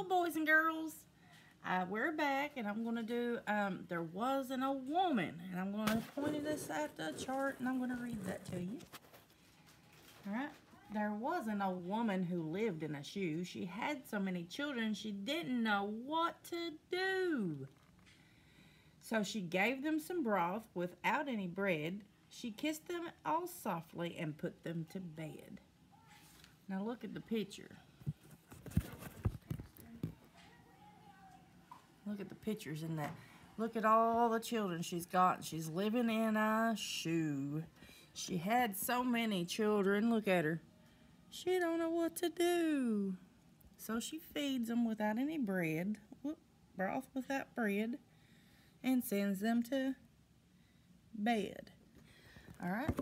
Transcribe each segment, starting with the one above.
Hello, boys and girls. We're back, and I'm going to do There Wasn't a Woman. And I'm going to point this at the chart, and I'm going to read that to you. All right. There wasn't a woman who lived in a shoe. She had so many children, she didn't know what to do. So she gave them some broth without any bread. She kissed them all softly and put them to bed. Now look at the picture. Look at the pictures in that. Look at all the children she's got. She's living in a shoe. She had so many children. Look at her. She don't know what to do. So she feeds them without any bread. Broth without bread. And sends them to bed. Alright?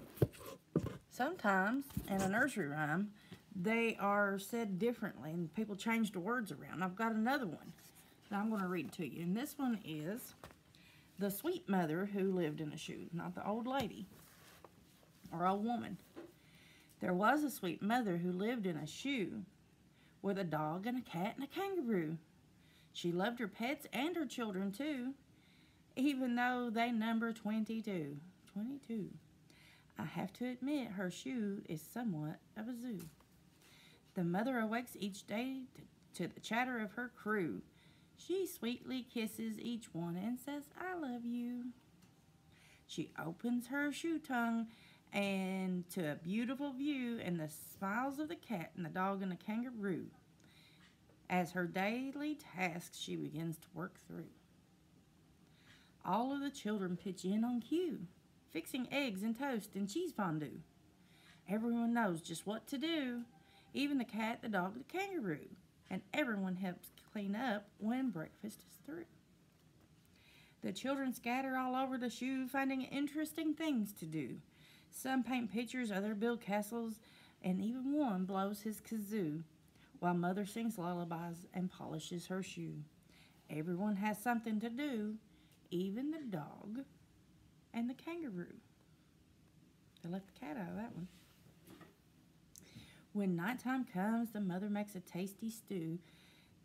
Sometimes in a nursery rhyme, they are said differently and people change the words around. I've got another one that I'm going to read to you. And this one is the sweet mother who lived in a shoe, not the old lady or old woman. There was a sweet mother who lived in a shoe with a dog and a cat and a kangaroo. She loved her pets and her children too, even though they number 22. 22. I have to admit her shoe is somewhat of a zoo. The mother awakes each day to the chatter of her crew. She sweetly kisses each one and says, I love you. She opens her shoe tongue and to a beautiful view and the smiles of the cat and the dog and the kangaroo. As her daily tasks she begins to work through. All of the children pitch in on cue, fixing eggs and toast and cheese fondue. Everyone knows just what to do, even the cat, the dog, the kangaroo. And everyone helps clean up when breakfast is through. The children scatter all over the shoe, finding interesting things to do. Some paint pictures, others build castles, and even one blows his kazoo, while mother sings lullabies and polishes her shoe. Everyone has something to do, even the dog and the kangaroo. They left the cat out of that one. When nighttime comes, the mother makes a tasty stew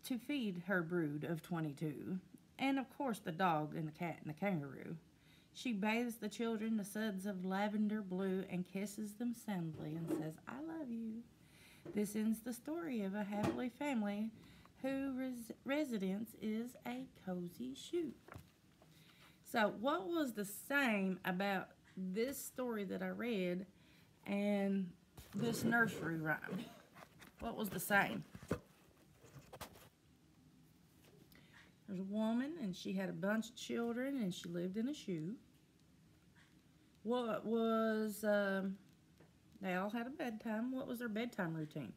to feed her brood of 22. And of course the dog and the cat and the kangaroo. She bathes the children in suds of lavender blue and kisses them soundly and says, I love you. This ends the story of a happily family whose residence is a cozy shoe. So what was the same about this story that I read and this nursery rhyme? What was the same? There's a woman and she had a bunch of children and she lived in a shoe. What was, they all had a bedtime. What was their bedtime routine?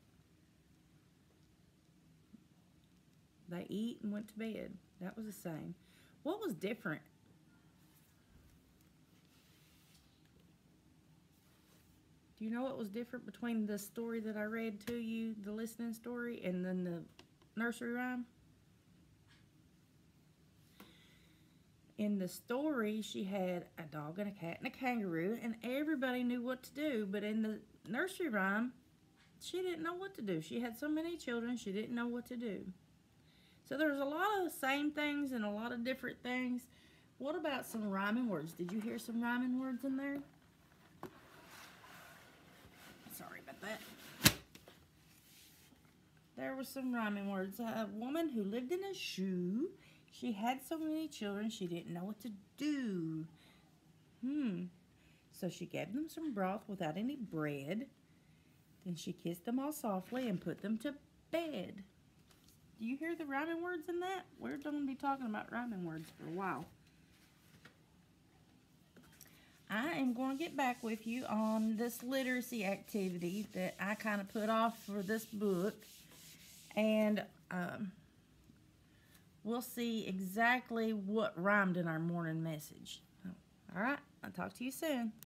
They eat and went to bed. That was the same. What was different? Do you know what was different between the story that I read to you, the listening story, and then the nursery rhyme? In the story, she had a dog and a cat and a kangaroo, and everybody knew what to do. But in the nursery rhyme, she didn't know what to do. She had so many children, she didn't know what to do. So there's a lot of the same things and a lot of different things. What about some rhyming words? Did you hear some rhyming words in there? Sorry about that. There were some rhyming words. A woman who lived in a shoe. She had so many children she didn't know what to do. So she gave them some broth without any bread. Then she kissed them all softly and put them to bed. Do you hear the rhyming words in that? We're going to be talking about rhyming words for a while. I am going to get back with you on this literacy activity that I kind of put off for this book. And we'll see exactly what rhymed in our morning message. All right, I'll talk to you soon.